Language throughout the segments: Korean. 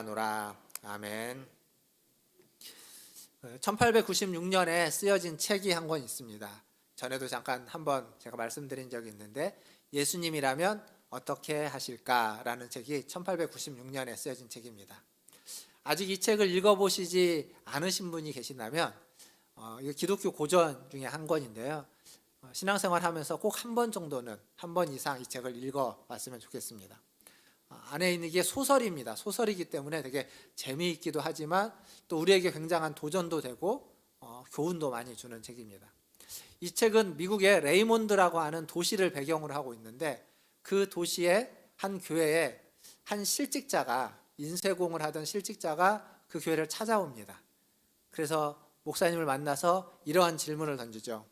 노라. 아멘. 1896년에 쓰여진 책이 한 권 있습니다. 전에도 잠깐 한번 제가 말씀드린 적이 있는데, 예수님이라면 어떻게 하실까라는 책이 1896년에 쓰여진 책입니다. 아직 이 책을 읽어보시지 않으신 분이 계신다면, 이거 기독교 고전 중에 한 권인데요. 신앙생활 하면서 꼭 한 번 정도는, 한 번 이상 이 책을 읽어봤으면 좋겠습니다. 안에 있는 게 소설입니다. 소설이기 때문에 되게 재미있기도 하지만 또 우리에게 굉장한 도전도 되고 교훈도 많이 주는 책입니다. 이 책은 미국의 레이몬드라고 하는 도시를 배경으로 하고 있는데, 그 도시의 한 교회에 한 실직자가, 인쇄공을 하던 실직자가 그 교회를 찾아옵니다. 그래서 목사님을 만나서 이러한 질문을 던지죠.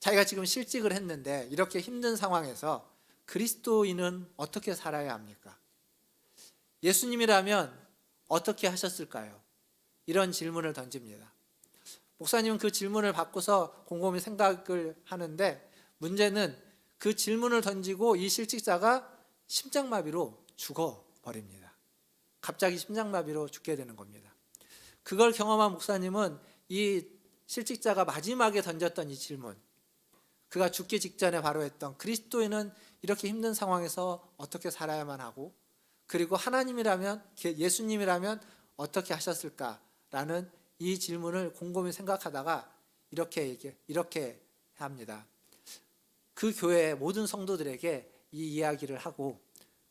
자기가 지금 실직을 했는데 이렇게 힘든 상황에서 그리스도인은 어떻게 살아야 합니까? 예수님이라면 어떻게 하셨을까요? 이런 질문을 던집니다. 목사님은 그 질문을 받고서 곰곰이 생각을 하는데, 문제는 그 질문을 던지고 이 실직자가 심장마비로 죽어버립니다. 갑자기 심장마비로 죽게 되는 겁니다. 그걸 경험한 목사님은 이 실직자가 마지막에 던졌던 이 질문, 그가 죽기 직전에 바로 했던 그리스도인은 이렇게 힘든 상황에서 어떻게 살아야만 하고, 그리고 하나님이라면, 예수님이라면 어떻게 하셨을까라는 이 질문을 곰곰이 생각하다가 이렇게 합니다. 그 교회의 모든 성도들에게 이 이야기를 하고,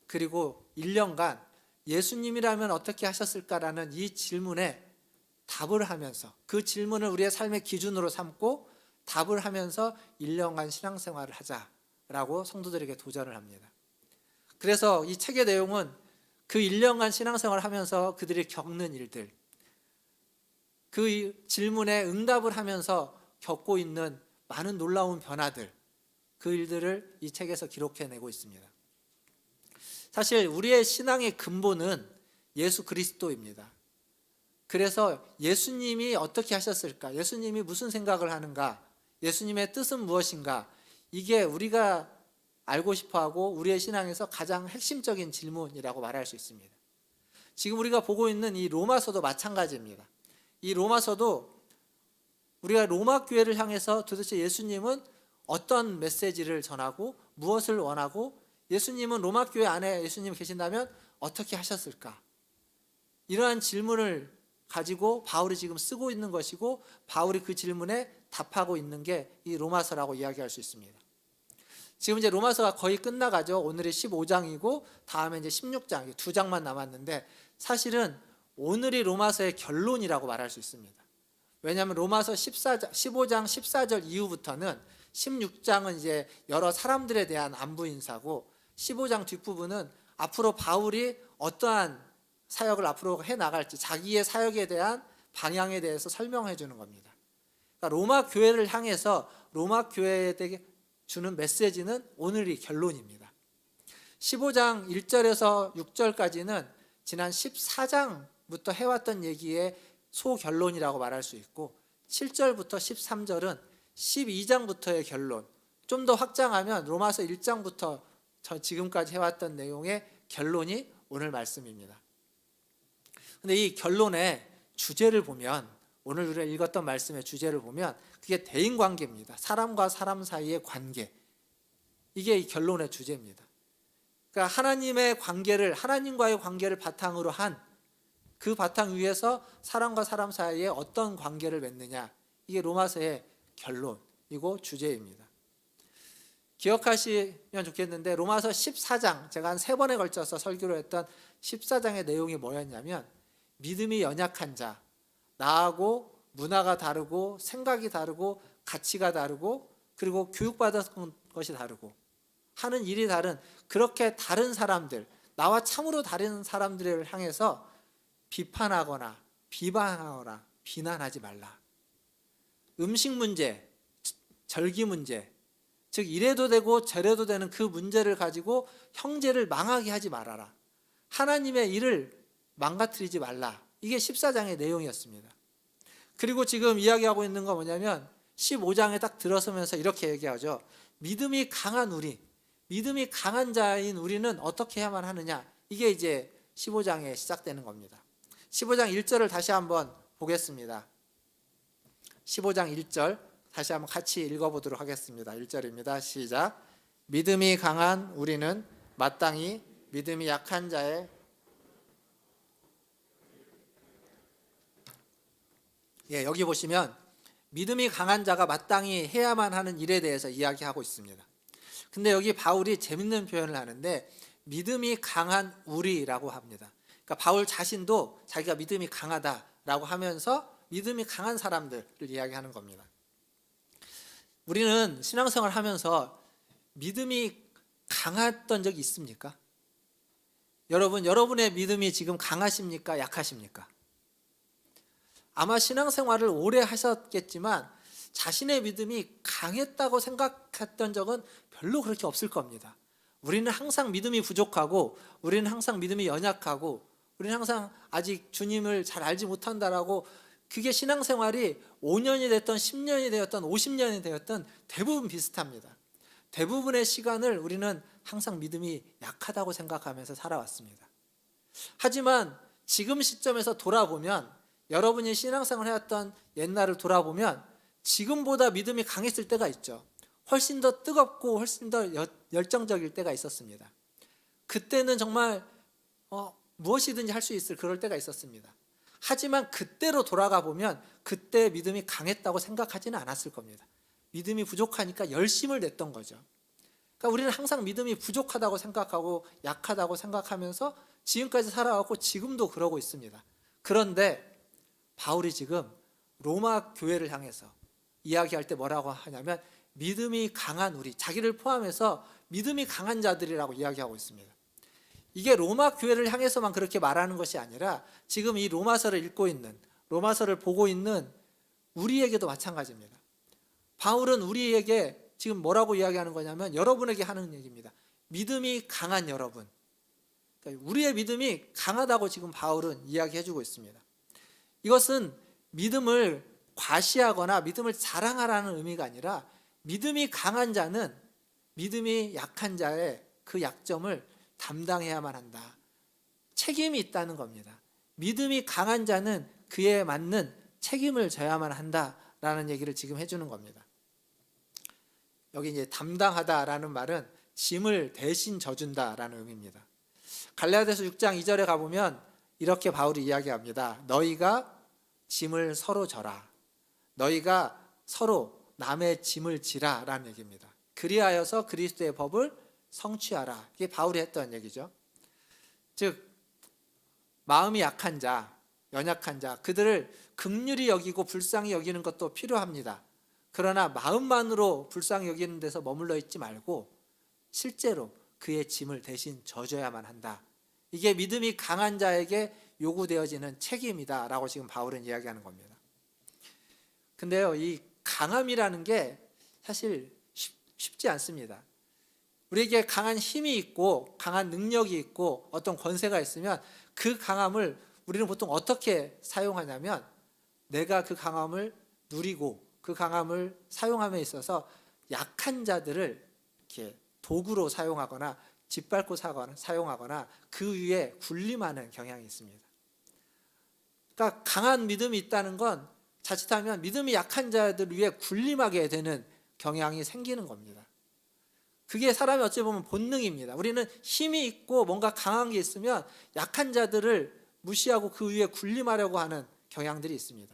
그리고 1년간 예수님이라면 어떻게 하셨을까라는 이 질문에 답을 하면서, 그 질문을 우리의 삶의 기준으로 삼고 답을 하면서 1년간 신앙생활을 하자라고 성도들에게 도전을 합니다. 그래서 이 책의 내용은 그 1년간 신앙생활을 하면서 그들이 겪는 일들, 그 질문에 응답을 하면서 겪고 있는 많은 놀라운 변화들, 그 일들을 이 책에서 기록해내고 있습니다. 사실 우리의 신앙의 근본은 예수 그리스도입니다. 그래서 예수님이 어떻게 하셨을까? 예수님이 무슨 생각을 하는가? 예수님의 뜻은 무엇인가? 이게 우리가 알고 싶어하고 우리의 신앙에서 가장 핵심적인 질문이라고 말할 수 있습니다. 지금 우리가 보고 있는 이 로마서도 마찬가지입니다. 이 로마서도 우리가 로마 교회를 향해서 도대체 예수님은 어떤 메시지를 전하고 무엇을 원하고, 예수님은 로마 교회 안에 예수님이 계신다면 어떻게 하셨을까? 이러한 질문을 가지고 바울이 지금 쓰고 있는 것이고, 바울이 그 질문에 답하고 있는 게 이 로마서라고 이야기할 수 있습니다. 지금 이제 로마서가 거의 끝나가죠. 오늘이 15장이고 다음에 이제 16장, 2장만 남았는데, 사실은 오늘이 로마서의 결론이라고 말할 수 있습니다. 왜냐하면 로마서 15장 14절 이후부터는 16장은 이제 여러 사람들에 대한 안부 인사고, 15장 뒷부분은 앞으로 바울이 어떠한 사역을 앞으로 해나갈지, 자기의 사역에 대한 방향에 대해서 설명해 주는 겁니다. 그러니까 로마 교회를 향해서 로마 교회에게 주는 메시지는 오늘이 결론입니다. 15장 1절에서 6절까지는 지난 14장부터 해왔던 얘기의 소결론이라고 말할 수 있고, 7절부터 13절은 12장부터의 결론, 좀 더 확장하면 로마서 1장부터 지금까지 해왔던 내용의 결론이 오늘 말씀입니다. 근데 이 결론의 주제를 보면, 오늘 우리가 읽었던 말씀의 주제를 보면 그게 대인관계입니다. 사람과 사람 사이의 관계, 이게 이 결론의 주제입니다. 그러니까 하나님과의 관계를 바탕으로 한 그 바탕 위에서 사람과 사람 사이에 어떤 관계를 맺느냐, 이게 로마서의 결론이고 주제입니다. 기억하시면 좋겠는데, 로마서 14장, 제가 한 3번에 걸쳐서 설교를 했던 14장의 내용이 뭐였냐면, 믿음이 연약한 자, 나하고 문화가 다르고 생각이 다르고 가치가 다르고 그리고 교육받은 것이 다르고 하는 일이 다른, 그렇게 다른 사람들, 나와 참으로 다른 사람들을 향해서 비판하거나 비방하거나 비난하지 말라. 음식 문제, 절기 문제, 즉 이래도 되고 저래도 되는 그 문제를 가지고 형제를 망하게 하지 말아라. 하나님의 일을 망가뜨리지 말라. 이게 14장의 내용이었습니다. 그리고 지금 이야기하고 있는 건 뭐냐면, 15장에 딱 들어서면서 이렇게 얘기하죠. 믿음이 강한 자인 우리는 어떻게 해야만 하느냐. 이게 이제 15장에 시작되는 겁니다. 15장 1절을 다시 한번 보겠습니다. 15장 1절 다시 한번 같이 읽어보도록 하겠습니다. 1절입니다. 시작. 믿음이 강한 우리는 마땅히 믿음이 약한 자의 여기 보시면 믿음이 강한 자가 마땅히 해야만 하는 일에 대해서 이야기하고 있습니다. 근데 여기 바울이 재밌는 표현을 하는데 믿음이 강한 우리라고 합니다. 그러니까 바울 자신도 자기가 믿음이 강하다라고 하면서 믿음이 강한 사람들을 이야기하는 겁니다. 우리는 신앙생활 하면서 믿음이 강했던 적이 있습니까? 여러분의 믿음이 지금 강하십니까? 약하십니까? 아마 신앙생활을 오래 하셨겠지만 자신의 믿음이 강했다고 생각했던 적은 별로 그렇게 없을 겁니다. 우리는 항상 믿음이 부족하고 우리는 항상 믿음이 연약하고 우리는 항상 아직 주님을 잘 알지 못한다라고 그게 신앙생활이 5년이 됐던 10년이 되었던 50년이 되었던 대부분 비슷합니다. 대부분의 시간을 우리는 항상 믿음이 약하다고 생각하면서 살아왔습니다. 하지만 지금 시점에서 돌아보면 여러분이 신앙생활을 해왔던 옛날을 돌아보면 지금보다 믿음이 강했을 때가 있죠. 훨씬 더 뜨겁고 훨씬 더 열정적일 때가 있었습니다. 그때는 정말 무엇이든지 할 수 있을 그럴 때가 있었습니다. 하지만 그때로 돌아가 보면 그때 믿음이 강했다고 생각하지는 않았을 겁니다. 믿음이 부족하니까 열심을 냈던 거죠. 그러니까 우리는 항상 믿음이 부족하다고 생각하고 약하다고 생각하면서 지금까지 살아왔고 지금도 그러고 있습니다. 그런데 바울이 지금 로마 교회를 향해서 이야기할 때 뭐라고 하냐면 믿음이 강한 우리, 자기를 포함해서 믿음이 강한 자들이라고 이야기하고 있습니다. 이게 로마 교회를 향해서만 그렇게 말하는 것이 아니라 지금 이 로마서를 읽고 있는, 로마서를 보고 있는 우리에게도 마찬가지입니다. 바울은 우리에게 지금 뭐라고 이야기하는 거냐면 여러분에게 하는 얘기입니다. 믿음이 강한 여러분, 그러니까 우리의 믿음이 강하다고 지금 바울은 이야기해주고 있습니다. 이것은 믿음을 과시하거나 믿음을 자랑하라는 의미가 아니라 믿음이 강한 자는 믿음이 약한 자의 그 약점을 담당해야만 한다. 책임이 있다는 겁니다. 믿음이 강한 자는 그에 맞는 책임을 져야만 한다라는 얘기를 지금 해주는 겁니다. 여기 이제 담당하다라는 말은 짐을 대신 져준다라는 의미입니다. 갈라디아서 6장 2절에 가보면 이렇게 바울이 이야기합니다. 너희가 짐을 서로 져라. 너희가 서로 남의 짐을 지라 라는 얘기입니다. 그리하여서 그리스도의 법을 성취하라. 이게 바울이 했던 얘기죠. 즉 마음이 약한 자, 연약한 자, 그들을 긍휼히 여기고 불쌍히 여기는 것도 필요합니다. 그러나 마음만으로 불쌍히 여기는 데서 머물러 있지 말고 실제로 그의 짐을 대신 져줘야만 한다. 이게 믿음이 강한 자에게 요구되어지는 책임이다 라고 지금 바울은 이야기하는 겁니다. 근데요, 이 강함이라는 게 사실 쉽지 않습니다. 우리에게 강한 힘이 있고 강한 능력이 있고 어떤 권세가 있으면 그 강함을 우리는 보통 어떻게 사용하냐면 내가 그 강함을 누리고 그 강함을 사용함에 있어서 약한 자들을 이렇게 도구로 사용하거나 짓밟고 사용하거나 그 위에 군림하는 경향이 있습니다. 그러니까 강한 믿음이 있다는 건 자칫하면 믿음이 약한 자들 위에 군림하게 되는 경향이 생기는 겁니다. 그게 사람이 어찌 보면 본능입니다. 우리는 힘이 있고 뭔가 강한 게 있으면 약한 자들을 무시하고 그 위에 군림하려고 하는 경향들이 있습니다.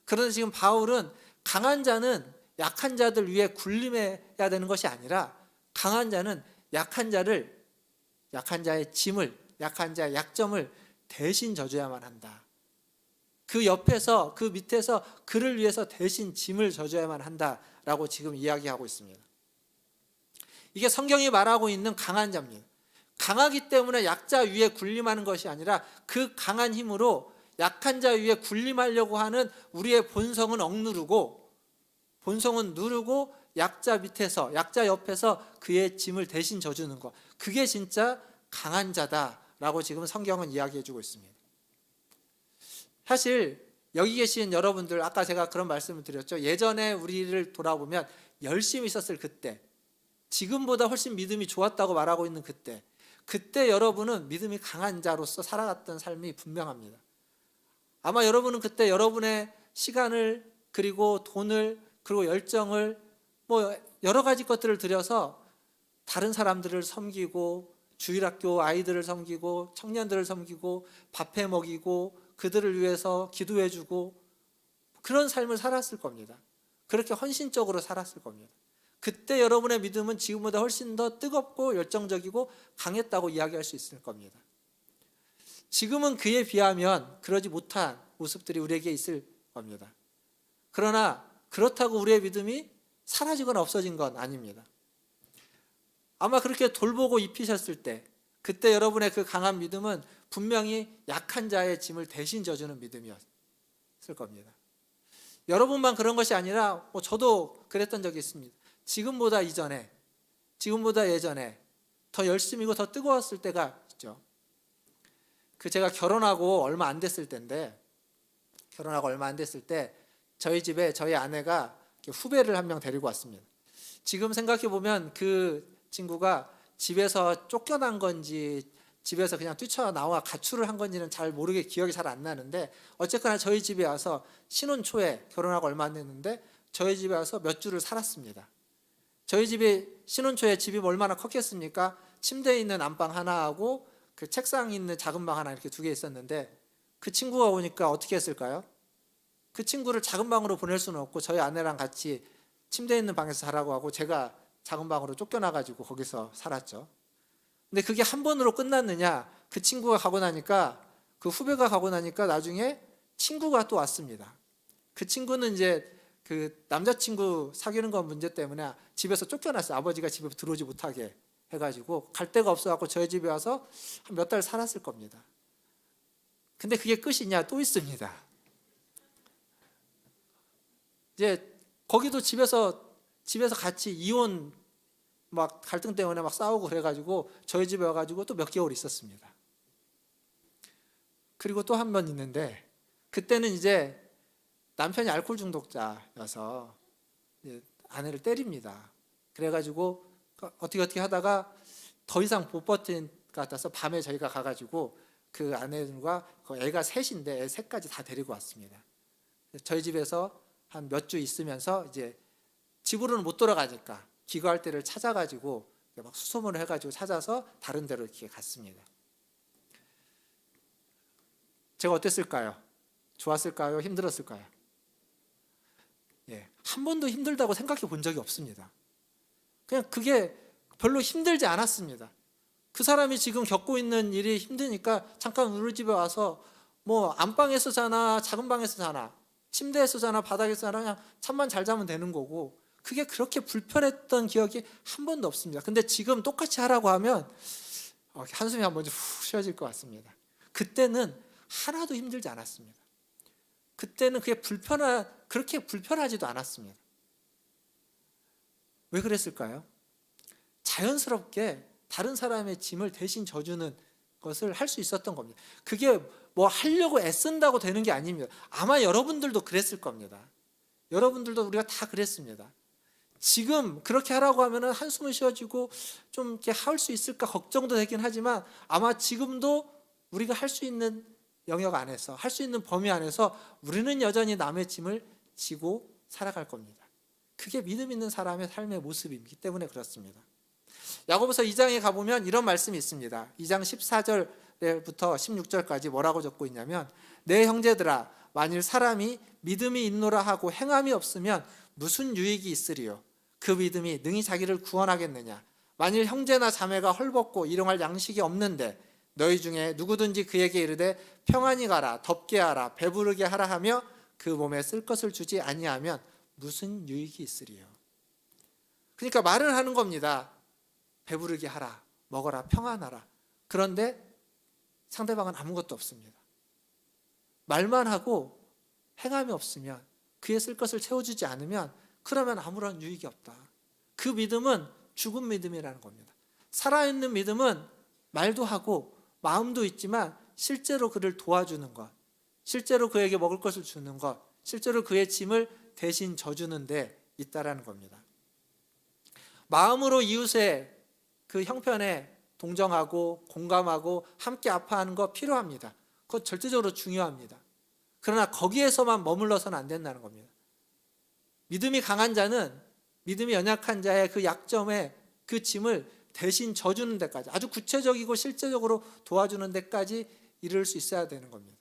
그런데 지금 바울은 강한 자는 약한 자들 위에 군림해야 되는 것이 아니라 강한 자는 약한 자의 짐을, 약한 자의 약점을 대신 져줘야만 한다. 그 옆에서, 그 밑에서 그를 위해서 대신 짐을 져줘야만 한다라고 지금 이야기하고 있습니다. 이게 성경이 말하고 있는 강한 자입니다. 강하기 때문에 약자 위에 군림하는 것이 아니라 그 강한 힘으로 약한 자 위에 군림하려고 하는 우리의 본성은 억누르고, 본성은 누르고 약자 밑에서, 약자 옆에서 그의 짐을 대신 져주는 것, 그게 진짜 강한 자다라고 지금 성경은 이야기해주고 있습니다. 사실 여기 계신 여러분들, 아까 제가 그런 말씀을 드렸죠. 예전에 우리를 돌아보면 열심히 있었을 그때, 지금보다 훨씬 믿음이 좋았다고 말하고 있는 그때, 그때 여러분은 믿음이 강한 자로서 살아갔던 삶이 분명합니다. 아마 여러분은 그때 여러분의 시간을 그리고 돈을 그리고 열정을 뭐 여러 가지 것들을 들여서 다른 사람들을 섬기고 주일학교 아이들을 섬기고 청년들을 섬기고 밥해 먹이고 그들을 위해서 기도해주고 그런 삶을 살았을 겁니다. 그렇게 헌신적으로 살았을 겁니다. 그때 여러분의 믿음은 지금보다 훨씬 더 뜨겁고 열정적이고 강했다고 이야기할 수 있을 겁니다. 지금은 그에 비하면 그러지 못한 모습들이 우리에게 있을 겁니다. 그러나 그렇다고 우리의 믿음이 사라지거나 없어진 건 아닙니다. 아마 그렇게 돌보고 입히셨을 때 그때 여러분의 그 강한 믿음은 분명히 약한 자의 짐을 대신 져주는 믿음이었을 겁니다. 여러분만 그런 것이 아니라 저도 그랬던 적이 있습니다. 지금보다 이전에, 지금보다 예전에 더 열심히고 더 뜨거웠을 때가 있죠. 제가 결혼하고 얼마 안 됐을 때인데, 결혼하고 얼마 안 됐을 때 저희 집에 저희 아내가 후배를 한 명 데리고 왔습니다. 지금 생각해 보면 그 친구가 집에서 쫓겨난 건지 집에서 그냥 뛰쳐나와 가출을 한 건지는 잘 모르게 기억이 잘 안 나는데, 어쨌거나 저희 집에 와서 신혼 초에, 결혼하고 얼마 안 됐는데 저희 집에 와서 몇 주를 살았습니다. 저희 집에 신혼 초에 집이 얼마나 컸겠습니까? 침대에 있는 안방 하나하고 그 책상 있는 작은 방 하나 이렇게 두 개 있었는데, 그 친구가 오니까 어떻게 했을까요? 그 친구를 작은 방으로 보낼 수는 없고 저희 아내랑 같이 침대에 있는 방에서 자라고 하고 제가 작은 방으로 쫓겨나가지고 거기서 살았죠. 근데 그게 한 번으로 끝났느냐? 그 친구가 가고 나니까, 그 후배가 가고 나니까 나중에 친구가 또 왔습니다. 그 친구는 이제 그 남자친구 사귀는 건 문제 때문에 집에서 쫓겨났어요. 아버지가 집에 들어오지 못하게 해가지고 갈 데가 없어갖고 저희 집에 와서 한 몇 달 살았을 겁니다. 근데 그게 끝이냐? 또 있습니다. 이제 거기도 집에서 같이 이혼 막 갈등 때문에 막 싸우고 그래가지고 저희 집에 와가지고 또 몇 개월 있었습니다. 그리고 또 한 번 있는데, 그때는 이제 남편이 알코올 중독자여서 아내를 때립니다. 그래가지고 어떻게 하다가 더 이상 못 버틴 것 같아서 밤에 저희가 가가지고 그 아내들과 그 애가 셋인데 애 셋까지 다 데리고 왔습니다. 저희 집에서 한 몇 주 있으면서 이제 집으로는 못 돌아가니까 기거할 때를 찾아가지고 막 수소문을 해가지고 찾아서 다른 데로 이렇게 갔습니다. 제가 어땠을까요? 좋았을까요? 힘들었을까요? 한 번도 힘들다고 생각해 본 적이 없습니다. 그냥 그게 별로 힘들지 않았습니다. 그 사람이 지금 겪고 있는 일이 힘드니까 잠깐 우리 집에 와서 뭐 안방에서 자나 작은 방에서 자나 침대에서 자나 바닥에서 자나 그냥 잠만 잘 자면 되는 거고, 그게 그렇게 불편했던 기억이 한 번도 없습니다. 근데 지금 똑같이 하라고 하면 한숨이 한 번 훅 쉬어질 것 같습니다. 그때는 하나도 힘들지 않았습니다. 그때는 그렇게 불편하지도 않았습니다. 왜 그랬을까요? 자연스럽게 다른 사람의 짐을 대신 져주는 것을 할 수 있었던 겁니다. 그게 뭐 하려고 애쓴다고 되는 게 아닙니다. 아마 여러분들도 그랬을 겁니다. 여러분들도 우리가 다 그랬습니다. 지금 그렇게 하라고 하면 한숨을 쉬어지고 좀 이렇게 할 수 있을까 걱정도 되긴 하지만, 아마 지금도 우리가 할 수 있는 영역 안에서, 할 수 있는 범위 안에서 우리는 여전히 남의 짐을 지고 살아갈 겁니다. 그게 믿음 있는 사람의 삶의 모습이기 때문에 그렇습니다. 야고보서 2장에 가보면 이런 말씀이 있습니다. 2장 14절부터 16절까지 뭐라고 적고 있냐면, 내 형제들아, 만일 사람이 믿음이 있노라 하고 행함이 없으면 무슨 유익이 있으리요? 그 믿음이 능히 자기를 구원하겠느냐? 만일 형제나 자매가 헐벗고 일용할 양식이 없는데 너희 중에 누구든지 그에게 이르되 평안히 가라, 덥게 하라, 배부르게 하라 하며 그 몸에 쓸 것을 주지 아니하면 무슨 유익이 있으리요? 그러니까 말을 하는 겁니다. 배부르게 하라, 먹어라, 평안하라. 그런데 상대방은 아무것도 없습니다. 말만 하고 행함이 없으면, 그에 쓸 것을 채워주지 않으면 그러면 아무런 유익이 없다. 그 믿음은 죽은 믿음이라는 겁니다. 살아있는 믿음은 말도 하고 마음도 있지만 실제로 그를 도와주는 것, 실제로 그에게 먹을 것을 주는 것, 실제로 그의 짐을 대신 져주는 데 있다라는 겁니다. 마음으로 이웃의 그 형편에 동정하고 공감하고 함께 아파하는 거 필요합니다. 그건 절대적으로 중요합니다. 그러나 거기에서만 머물러서는 안 된다는 겁니다. 믿음이 강한 자는 믿음이 연약한 자의 그 약점에 그 짐을 대신 져주는 데까지, 아주 구체적이고 실제적으로 도와주는 데까지 이를 수 있어야 되는 겁니다.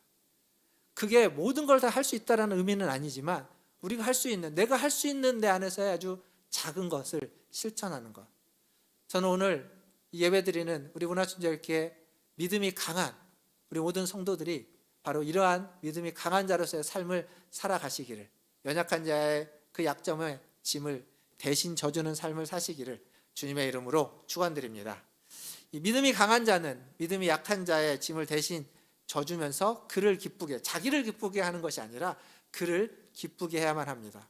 그게 모든 걸 다 할 수 있다는 의미는 아니지만 우리가 할 수 있는, 내가 할 수 있는 데 안에서의 아주 작은 것을 실천하는 것. 저는 오늘 예배드리는 우리 문화춘절교회 믿음이 강한 우리 모든 성도들이 바로 이러한 믿음이 강한 자로서의 삶을 살아가시기를, 연약한 자의 그 약점의 짐을 대신 져주는 삶을 사시기를 주님의 이름으로 축원드립니다. 이 믿음이 강한 자는 믿음이 약한 자의 짐을 대신 져주면서 그를 기쁘게, 자기를 기쁘게 하는 것이 아니라 그를 기쁘게 해야만 합니다.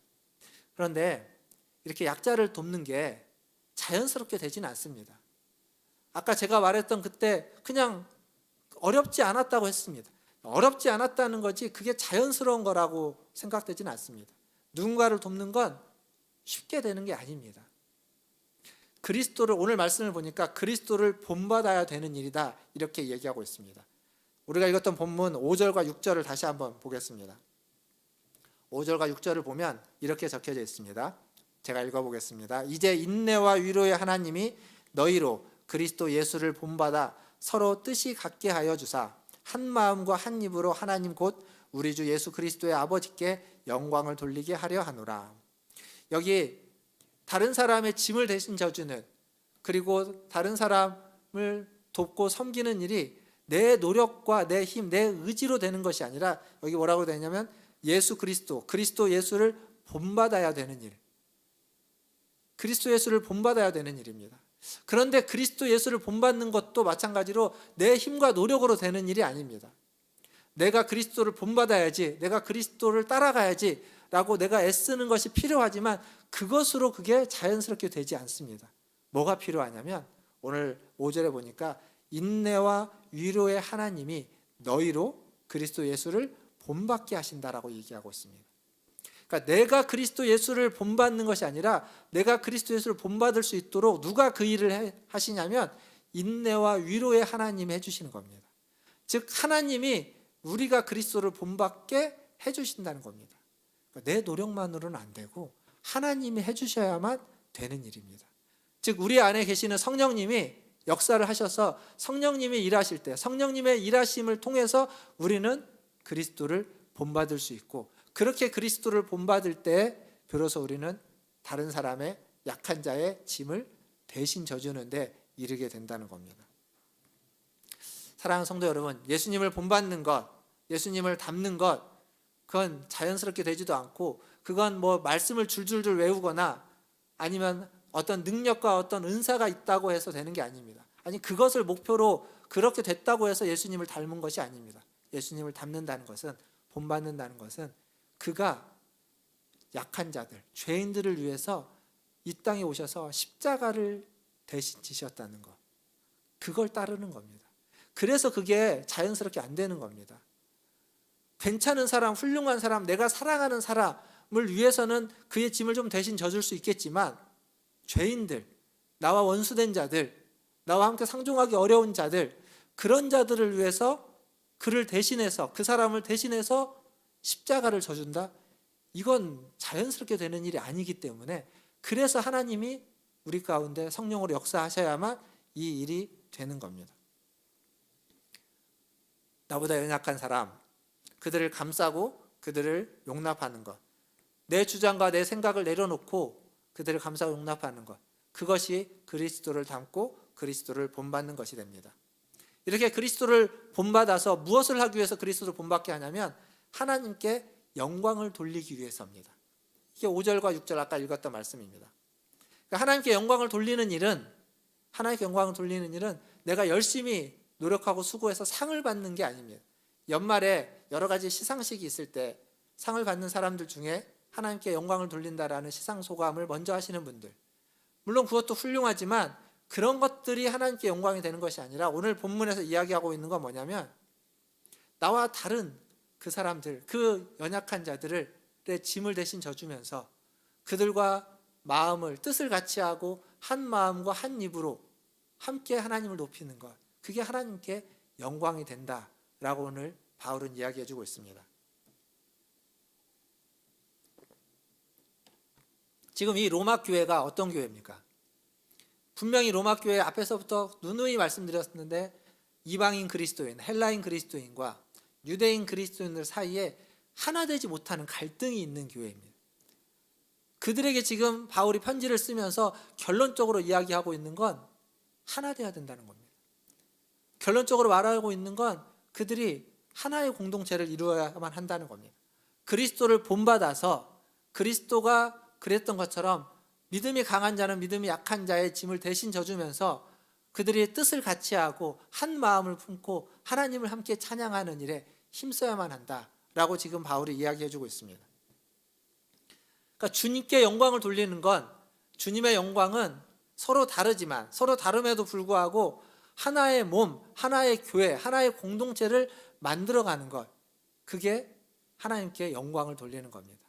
그런데 이렇게 약자를 돕는 게 자연스럽게 되지는 않습니다. 아까 제가 말했던 그때 그냥 어렵지 않았다고 했습니다. 어렵지 않았다는 거지 그게 자연스러운 거라고 생각되지는 않습니다. 누군가를 돕는 건 쉽게 되는 게 아닙니다. 그리스도를, 오늘 말씀을 보니까 그리스도를 본받아야 되는 일이다 이렇게 얘기하고 있습니다. 우리가 읽었던 본문 5절과 6절을 다시 한번 보겠습니다. 5절과 6절을 보면 이렇게 적혀져 있습니다. 제가 읽어보겠습니다. 이제 인내와 위로의 하나님이 너희로 그리스도 예수를 본받아 서로 뜻이 같게 하여 주사 한 마음과 한 입으로 하나님 곧 우리 주 예수 그리스도의 아버지께 영광을 돌리게 하려 하노라. 여기 다른 사람의 짐을 대신 져주는, 그리고 다른 사람을 돕고 섬기는 일이 내 노력과 내 힘, 내 의지로 되는 것이 아니라 여기 뭐라고 되냐면 예수 그리스도, 그리스도 예수를 본받아야 되는 일, 그리스도 예수를 본받아야 되는 일입니다. 그런데 그리스도 예수를 본받는 것도 마찬가지로 내 힘과 노력으로 되는 일이 아닙니다. 내가 그리스도를 본받아야지, 내가 그리스도를 따라가야지 라고 내가 애쓰는 것이 필요하지만 그것으로 그게 자연스럽게 되지 않습니다. 뭐가 필요하냐면 오늘 5절에 보니까 인내와 위로의 하나님이 너희로 그리스도 예수를 본받게 하신다라고 얘기하고 있습니다. 그러니까 내가 그리스도 예수를 본받는 것이 아니라 내가 그리스도 예수를 본받을 수 있도록 누가 그 일을 하시냐면 인내와 위로의 하나님이 해주시는 겁니다. 즉 하나님이 우리가 그리스도를 본받게 해주신다는 겁니다. 그러니까 내 노력만으로는 안 되고 하나님이 해주셔야만 되는 일입니다. 즉 우리 안에 계시는 성령님이 역사를 하셔서 성령님이 일하실 때 성령님의 일하심을 통해서 우리는 그리스도를 본받을 수 있고, 그렇게 그리스도를 본받을 때 비로소 우리는 다른 사람의 약한 자의 짐을 대신 져주는데 이르게 된다는 겁니다. 사랑하는 성도 여러분, 예수님을 본받는 것, 예수님을 닮는 것, 그건 자연스럽게 되지도 않고 그건 뭐 말씀을 줄줄줄 외우거나 아니면 어떤 능력과 어떤 은사가 있다고 해서 되는 게 아닙니다. 아니 그것을 목표로 그렇게 됐다고 해서 예수님을 닮은 것이 아닙니다. 예수님을 닮는다는 것은, 본받는다는 것은 그가 약한 자들, 죄인들을 위해서 이 땅에 오셔서 십자가를 대신 지셨다는 것, 그걸 따르는 겁니다. 그래서 그게 자연스럽게 안 되는 겁니다. 괜찮은 사람, 훌륭한 사람, 내가 사랑하는 사람을 위해서는 그의 짐을 좀 대신 져줄 수 있겠지만 죄인들, 나와 원수된 자들, 나와 함께 상종하기 어려운 자들, 그런 자들을 위해서 그를 대신해서, 그 사람을 대신해서 십자가를 져준다? 이건 자연스럽게 되는 일이 아니기 때문에, 그래서 하나님이 우리 가운데 성령으로 역사하셔야만 이 일이 되는 겁니다. 나보다 연약한 사람, 그들을 감싸고 그들을 용납하는 것, 내 주장과 내 생각을 내려놓고 그들을 감싸고 용납하는 것, 그것이 그리스도를 닮고 그리스도를 본받는 것이 됩니다. 이렇게 그리스도를 본받아서 무엇을 하기 위해서 그리스도를 본받게 하냐면 하나님께 영광을 돌리기 위해서입니다. 이게 5절과 6절 아까 읽었던 말씀입니다. 그러니까 하나님께 영광을 돌리는 일은, 하나님께 영광을 돌리는 일은 내가 열심히 노력하고 수고해서 상을 받는 게 아닙니다. 연말에 여러 가지 시상식이 있을 때 상을 받는 사람들 중에 하나님께 영광을 돌린다라는 시상 소감을 먼저 하시는 분들, 물론 그것도 훌륭하지만 그런 것들이 하나님께 영광이 되는 것이 아니라 오늘 본문에서 이야기하고 있는 건 뭐냐면 나와 다른 그 사람들, 그 연약한 자들의 짐을 대신 져주면서 그들과 마음을, 뜻을 같이 하고 한 마음과 한 입으로 함께 하나님을 높이는 것, 그게 하나님께 영광이 된다라고 오늘 바울은 이야기해 주고 있습니다. 지금 이 로마 교회가 어떤 교회입니까? 분명히 로마 교회 앞에서부터 누누이 말씀드렸는데 이방인 그리스도인, 헬라인 그리스도인과 유대인 그리스도인들 사이에 하나 되지 못하는 갈등이 있는 교회입니다. 그들에게 지금 바울이 편지를 쓰면서 결론적으로 이야기하고 있는 건 하나 되어야 된다는 겁니다. 결론적으로 말하고 있는 건 그들이 하나의 공동체를 이루어야만 한다는 겁니다. 그리스도를 본받아서 그리스도가 그랬던 것처럼 믿음이 강한 자는 믿음이 약한 자의 짐을 대신 져주면서 그들이 뜻을 같이 하고 한 마음을 품고 하나님을 함께 찬양하는 일에 힘써야만 한다라고 지금 바울이 이야기해 주고 있습니다. 그러니까 주님께 영광을 돌리는 건, 주님의 영광은 서로 다르지만 서로 다름에도 불구하고 하나의 몸, 하나의 교회, 하나의 공동체를 만들어가는 것, 그게 하나님께 영광을 돌리는 겁니다.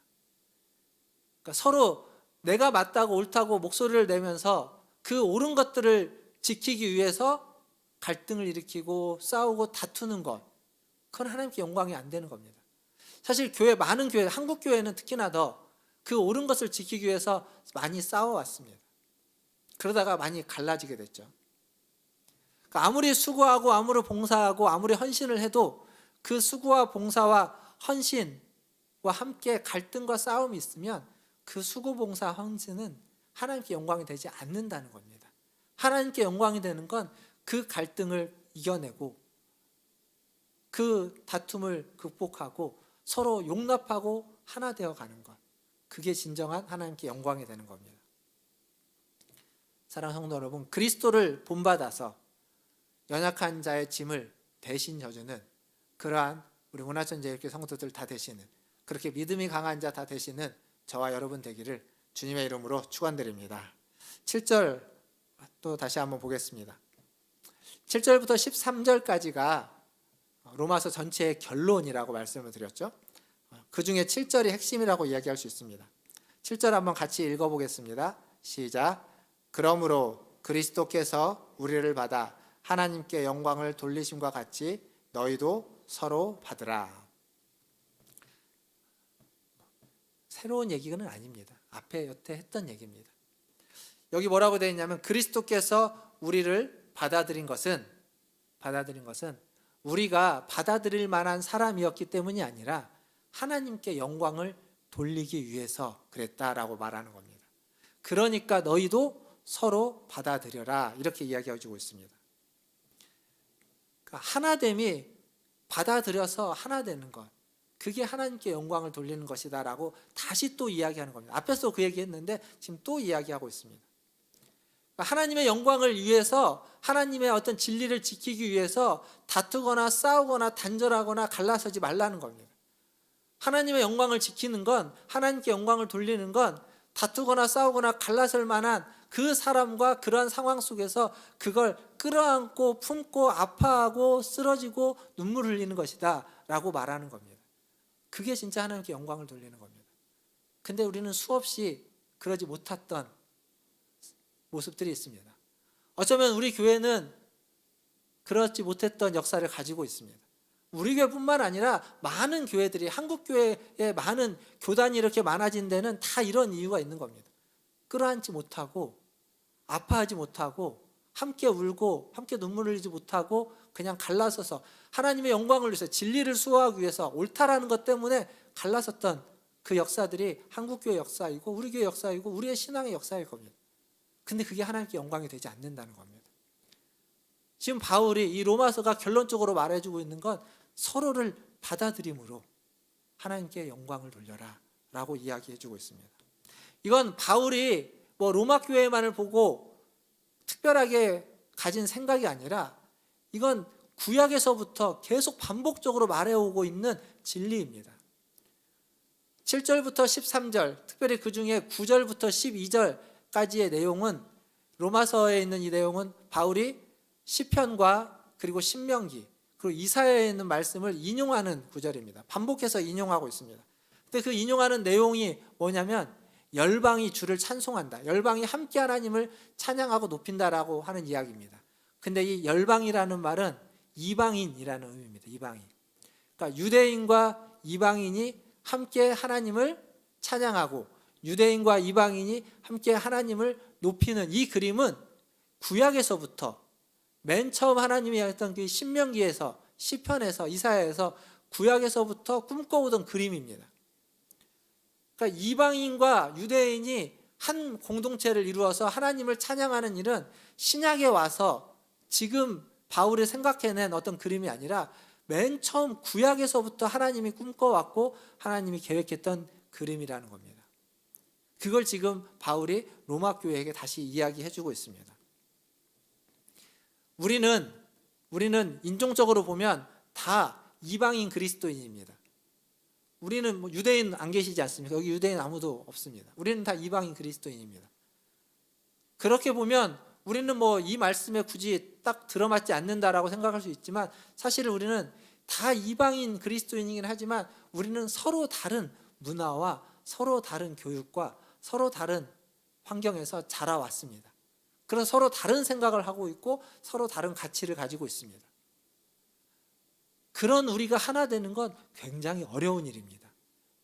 그러니까 서로 내가 맞다고 옳다고 목소리를 내면서 그 옳은 것들을 지키기 위해서 갈등을 일으키고 싸우고 다투는 것, 그건 하나님께 영광이 안 되는 겁니다. 사실 많은 교회, 한국 교회는 특히나 더 그 옳은 것을 지키기 위해서 많이 싸워왔습니다. 그러다가 많이 갈라지게 됐죠. 그러니까 아무리 수고하고 아무리 봉사하고 아무리 헌신을 해도 그 수고와 봉사와 헌신과 함께 갈등과 싸움이 있으면 그 수고, 봉사, 헌신은 하나님께 영광이 되지 않는다는 겁니다. 하나님께 영광이 되는 건 그 갈등을 이겨내고 그 다툼을 극복하고 서로 용납하고 하나 되어 가는 것, 그게 진정한 하나님께 영광이 되는 겁니다. 사랑하는 성도 여러분, 그리스도를 본받아서 연약한 자의 짐을 대신 져주는 그러한 우리 문화천재일교 성도들 다 되시는, 그렇게 믿음이 강한 자 다 되시는 저와 여러분 되기를 주님의 이름으로 축원드립니다. 7절 또 다시 한번 보겠습니다. 7절부터 13절까지가 로마서 전체의 결론이라고 말씀을 드렸죠. 그 중에 7절이 핵심이라고 이야기할 수 있습니다. 7절 한번 같이 읽어보겠습니다. 시작. 그러므로 그리스도께서 우리를 받아 하나님께 영광을 돌리심과 같이 너희도 서로 받으라. 새로운 얘기는 아닙니다. 앞에 여태 했던 얘기입니다. 여기 뭐라고 되어 있냐면 그리스도께서 우리를 받아들인 것은 우리가 받아들일 만한 사람이었기 때문이 아니라 하나님께 영광을 돌리기 위해서 그랬다라고 말하는 겁니다. 그러니까 너희도 서로 받아들여라, 이렇게 이야기해주고 있습니다. 그러니까 하나됨이 받아들여서 하나 되는 것, 그게 하나님께 영광을 돌리는 것이다라고 다시 또 이야기하는 겁니다. 앞에서 그 얘기했는데 지금 또 이야기하고 있습니다. 하나님의 영광을 위해서, 하나님의 어떤 진리를 지키기 위해서 다투거나 싸우거나 단절하거나 갈라서지 말라는 겁니다. 하나님의 영광을 지키는 건, 하나님께 영광을 돌리는 건 다투거나 싸우거나 갈라설 만한 그 사람과 그러한 상황 속에서 그걸 끌어안고 품고 아파하고 쓰러지고 눈물 흘리는 것이다 라고 말하는 겁니다. 그게 진짜 하나님께 영광을 돌리는 겁니다. 근데 우리는 수없이 그러지 못했던 모습들이 있습니다. 어쩌면 우리 교회는 그렇지 못했던 역사를 가지고 있습니다. 우리 교회뿐만 아니라 많은 교회들이, 한국 교회에 많은 교단이 이렇게 많아진 데는 다 이런 이유가 있는 겁니다. 끌어안지 못하고 아파하지 못하고 함께 울고 함께 눈물 흘리지 못하고 그냥 갈라서서 하나님의 영광을 위해서, 진리를 수호하기 위해서 옳다라는 것 때문에 갈라섰던 그 역사들이 한국 교회 역사이고 우리 교회 역사이고 우리의 신앙의 역사일 겁니다. 근데 그게 하나님께 영광이 되지 않는다는 겁니다. 지금 바울이 이 로마서가 결론적으로 말해주고 있는 건 서로를 받아들임으로 하나님께 영광을 돌려라 라고 이야기해주고 있습니다. 이건 바울이 로마 교회만을 보고 특별하게 가진 생각이 아니라 이건 구약에서부터 계속 반복적으로 말해오고 있는 진리입니다. 7절부터 13절, 특별히 그 중에 9절부터 12절까지의 내용은, 로마서에 있는 이 내용은 바울이 시편과 그리고 신명기 그리고 이사야에 있는 말씀을 인용하는 구절입니다. 반복해서 인용하고 있습니다. 근데 그 인용하는 내용이 뭐냐면 열방이 주를 찬송한다. 열방이 함께 하나님을 찬양하고 높인다라고 하는 이야기입니다. 근데 이 열방이라는 말은 이방인이라는 의미입니다. 이방인. 그러니까 유대인과 이방인이 함께 하나님을 찬양하고 유대인과 이방인이 함께 하나님을 높이는 이 그림은 구약에서부터 맨 처음 하나님이 했던 그 신명기에서 시편에서 이사야에서 구약에서부터 꿈꿔오던 그림입니다. 그러니까 이방인과 유대인이 한 공동체를 이루어서 하나님을 찬양하는 일은 신약에 와서 지금 바울이 생각해낸 어떤 그림이 아니라 맨 처음 구약에서부터 하나님이 꿈꿔왔고 하나님이 계획했던 그림이라는 겁니다. 그걸 지금 바울이 로마 교회에게 다시 이야기해주고 있습니다. 우리는 인종적으로 보면 다 이방인 그리스도인입니다. 우리는 뭐 유대인 안 계시지 않습니까? 여기 유대인 아무도 없습니다. 우리는 다 이방인 그리스도인입니다. 그렇게 보면 우리는 뭐 이 말씀에 굳이 딱 들어맞지 않는다라고 생각할 수 있지만 사실 우리는 다 이방인 그리스도인이긴 하지만 우리는 서로 다른 문화와 서로 다른 교육과 서로 다른 환경에서 자라왔습니다. 그래서 서로 다른 생각을 하고 있고 서로 다른 가치를 가지고 있습니다. 그런 우리가 하나 되는 건 굉장히 어려운 일입니다.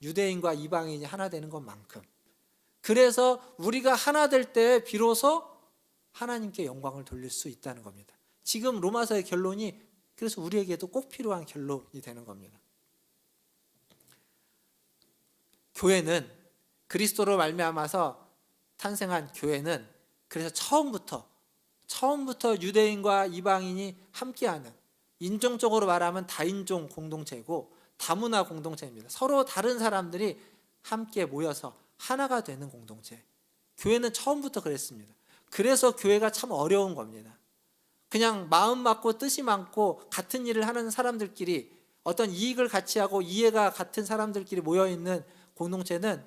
유대인과 이방인이 하나 되는 것만큼. 그래서 우리가 하나 될 때 비로소 하나님께 영광을 돌릴 수 있다는 겁니다. 지금 로마서의 결론이 그래서 우리에게도 꼭 필요한 결론이 되는 겁니다. 교회는 그리스도로 말미암아서 탄생한 교회는 그래서 처음부터 유대인과 이방인이 함께하는 인종적으로 말하면 다인종 공동체고 다문화 공동체입니다. 서로 다른 사람들이 함께 모여서 하나가 되는 공동체. 교회는 처음부터 그랬습니다. 그래서 교회가 참 어려운 겁니다. 그냥 마음 맞고 뜻이 많고 같은 일을 하는 사람들끼리 어떤 이익을 같이 하고 이해가 같은 사람들끼리 모여있는 공동체는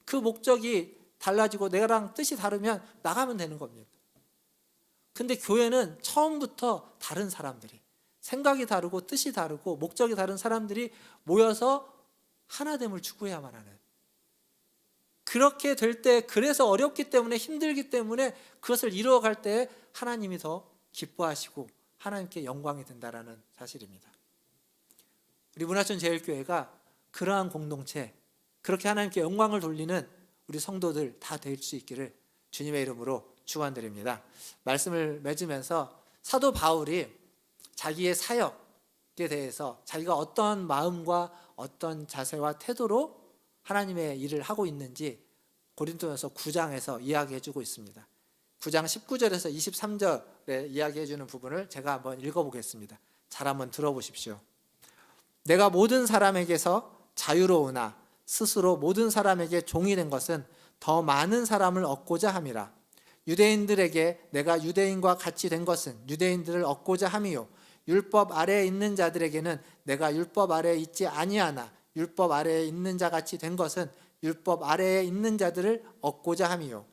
그 목적이 달라지고 내랑 뜻이 다르면 나가면 되는 겁니다. 근데 교회는 처음부터 다른 사람들이 생각이 다르고 뜻이 다르고 목적이 다른 사람들이 모여서 하나됨을 추구해야만 하는 그렇게 될 때 그래서 어렵기 때문에 힘들기 때문에 그것을 이루어갈 때 하나님이 더 기뻐하시고 하나님께 영광이 된다라는 사실입니다. 우리 문화촌 제일교회가 그러한 공동체 그렇게 하나님께 영광을 돌리는 우리 성도들 다 될 수 있기를 주님의 이름으로 축원드립니다. 말씀을 맺으면서 사도 바울이 자기의 사역에 대해서 자기가 어떤 마음과 어떤 자세와 태도로 하나님의 일을 하고 있는지 고린도전서 9장에서 이야기해 주고 있습니다. 9장 19절에서 23절에 이야기해 주는 부분을 제가 한번 읽어보겠습니다. 잘 한번 들어보십시오. 내가 모든 사람에게서 자유로우나 스스로 모든 사람에게 종이 된 것은 더 많은 사람을 얻고자 함이라. 유대인들에게 내가 유대인과 같이 된 것은 유대인들을 얻고자 함이요 율법 아래에 있는 자들에게는 내가 율법 아래에 있지 아니하나 율법 아래에 있는 자 같이 된 것은 율법 아래에 있는 자들을 얻고자 함이요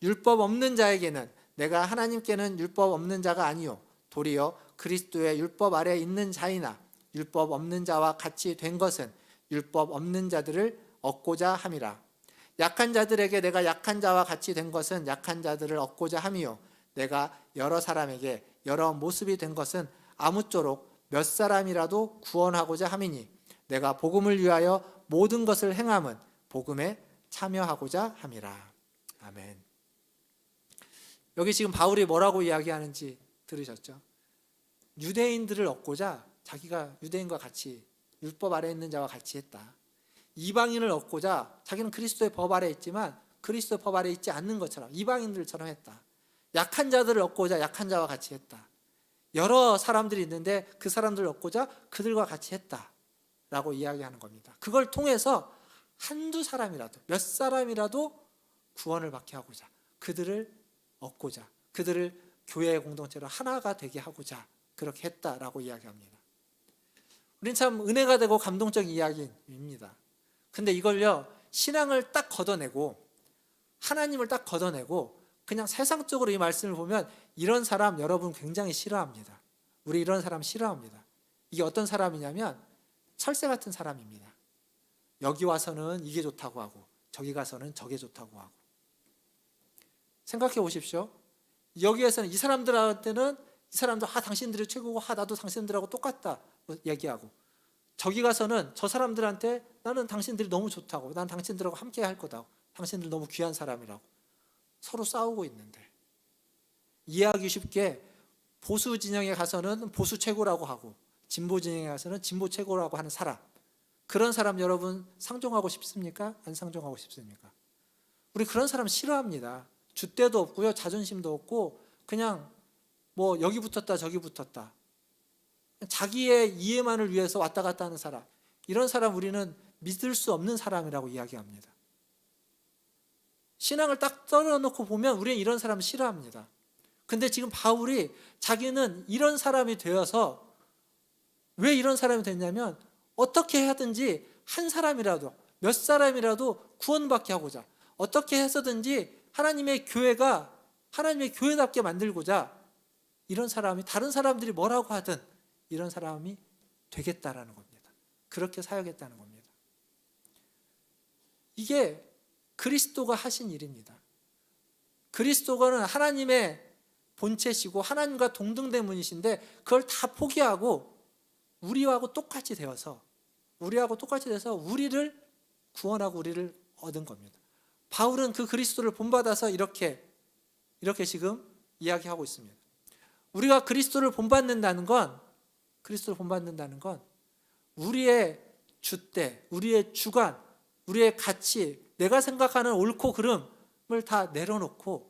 율법 없는 자에게는 내가 하나님께는 율법 없는 자가 아니요 도리어 그리스도의 율법 아래에 있는 자이나 율법 없는 자와 같이 된 것은 율법 없는 자들을 얻고자 함이라. 약한 자들에게 내가 약한 자와 같이 된 것은 약한 자들을 얻고자 함이요 내가 여러 사람에게 여러 모습이 된 것은 아무쪼록 몇 사람이라도 구원하고자 함이니 내가 복음을 위하여 모든 것을 행함은 복음에 참여하고자 함이라. 아멘. 여기 지금 바울이 뭐라고 이야기하는지 들으셨죠? 유대인들을 얻고자 자기가 유대인과 같이 율법 아래에 있는 자와 같이 했다. 이방인을 얻고자 자기는 그리스도의 법 아래에 있지만 그리스도의 법 아래에 있지 않는 것처럼 이방인들처럼 했다. 약한 자들을 얻고자 약한 자와 같이 했다. 여러 사람들이 있는데 그 사람들을 얻고자 그들과 같이 했다라고 이야기하는 겁니다. 그걸 통해서 한두 사람이라도 몇 사람이라도 구원을 받게 하고자 그들을 얻고자 그들을 교회의 공동체로 하나가 되게 하고자 그렇게 했다라고 이야기합니다. 우린 참 은혜가 되고 감동적인 이야기입니다. 근데 이걸요 신앙을 딱 걷어내고 하나님을 딱 걷어내고 그냥 세상적으로 이 말씀을 보면 이런 사람 여러분 굉장히 싫어합니다. 우리 이런 사람 싫어합니다. 이게 어떤 사람이냐면 철새 같은 사람입니다. 여기 와서는 이게 좋다고 하고 저기 가서는 저게 좋다고 하고. 생각해 보십시오. 여기에서는 이 사람들한테는 이 사람도 당신들이 최고고 나도 당신들하고 똑같다 얘기하고, 저기 가서는 저 사람들한테 나는 당신들이 너무 좋다고, 난 당신들하고 함께 할 거다, 당신들 너무 귀한 사람이라고 서로 싸우고 있는데, 이해하기 쉽게 보수 진영에 가서는 보수 최고라고 하고 진보 진영에 가서는 진보 최고라고 하는 사람, 그런 사람 여러분 상종하고 싶습니까? 안 상종하고 싶습니까? 우리 그런 사람 싫어합니다. 줏대도 없고요, 자존심도 없고, 그냥 뭐 여기 붙었다 저기 붙었다, 자기의 이해만을 위해서 왔다 갔다 하는 사람, 이런 사람 우리는 믿을 수 없는 사람이라고 이야기합니다. 신앙을 딱 떨어놓고 보면 우리는 이런 사람 싫어합니다. 근데 지금 바울이 자기는 이런 사람이 되어서, 왜 이런 사람이 됐냐면 어떻게 하든지 한 사람이라도 몇 사람이라도 구원받게 하고자, 어떻게 해서든지 하나님의 교회답게 만들고자, 이런 사람이 다른 사람들이 뭐라고 하든 이런 사람이 되겠다라는 겁니다. 그렇게 사역했다는 겁니다. 이게 그리스도가 하신 일입니다. 그리스도는 하나님의 본체시고 하나님과 동등된 분이신데, 그걸 다 포기하고 우리하고 똑같이 되어서 우리를 구원하고 우리를 얻은 겁니다. 바울은 그 그리스도를 본받아서 이렇게 지금 이야기하고 있습니다. 우리가 그리스도를 본받는다는 건 우리의 줏대, 우리의 주관, 우리의 가치, 내가 생각하는 옳고 그름을 다 내려놓고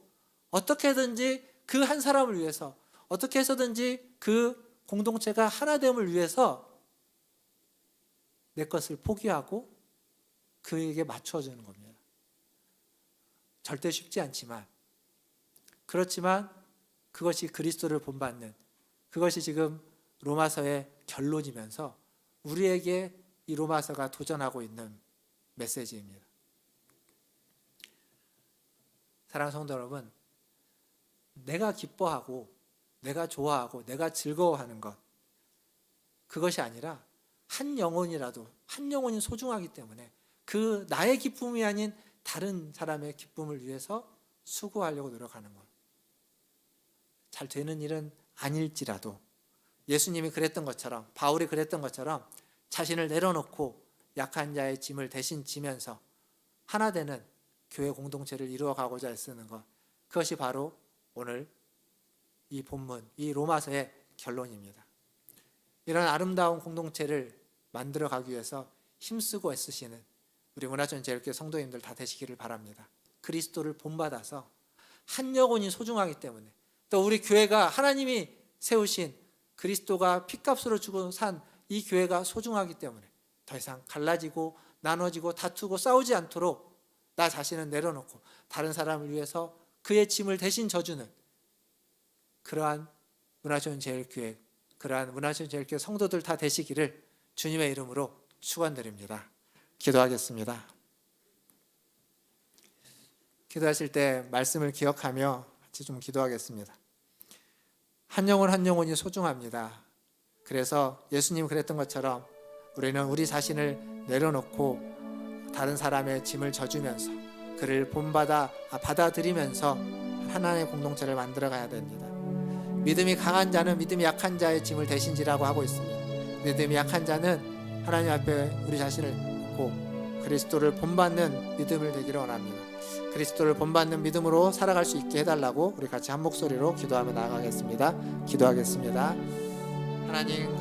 어떻게든지 그 한 사람을 위해서, 어떻게 해서든지 그 공동체가 하나됨을 위해서 내 것을 포기하고 그에게 맞춰주는 겁니다. 절대 쉽지 않지만, 그렇지만 그것이 그리스도를 본받는, 그것이 지금 로마서의 결론이면서 우리에게 이 로마서가 도전하고 있는 메시지입니다. 사랑하는 성도 여러분, 내가 기뻐하고 내가 좋아하고 내가 즐거워하는 것, 그것이 아니라 한 영혼이 소중하기 때문에 그 나의 기쁨이 아닌 다른 사람의 기쁨을 위해서 수고하려고 노력하는 것, 잘 되는 일은 아닐지라도 예수님이 그랬던 것처럼, 바울이 그랬던 것처럼 자신을 내려놓고 약한 자의 짐을 대신 지면서 하나 되는 교회 공동체를 이루어가고자 애쓰는 것, 그것이 바로 오늘 이 본문, 이 로마서의 결론입니다. 이런 아름다운 공동체를 만들어가기 위해서 힘쓰고 애쓰시는 우리 문화촌제일교회 성도님들 다 되시기를 바랍니다. 그리스도를 본받아서 한 영혼이 소중하기 때문에, 또 우리 교회가 하나님이 세우신 그리스도가 핏값으로 주고 산 이 교회가 소중하기 때문에 더 이상 갈라지고 나눠지고 다투고 싸우지 않도록 나 자신을 내려놓고 다른 사람을 위해서 그의 짐을 대신 져주는 그러한 문화촌제일교회, 그러한 문화촌제일교회 성도들 다 되시기를 주님의 이름으로 축원드립니다. 기도하겠습니다. 기도하실 때 말씀을 기억하며 같이 좀 기도하겠습니다. 한 영혼 한 영혼이 소중합니다. 그래서 예수님 그랬던 것처럼 우리는 우리 자신을 내려놓고 다른 사람의 짐을 져주면서 그를 받아들이면서 하나님의 공동체를 만들어 가야 됩니다. 믿음이 강한 자는 믿음이 약한 자의 짐을 대신 지라고 하고 있습니다. 믿음이 약한 자는 하나님 앞에 우리 자신을 놓고 그리스도를 본받는 믿음을 되기를 원합니다. 그리스도를 본받는 믿음으로 살아갈 수 있게 해달라고 우리 같이 한 목소리로 기도하며 나아가겠습니다. 기도하겠습니다. 하나님,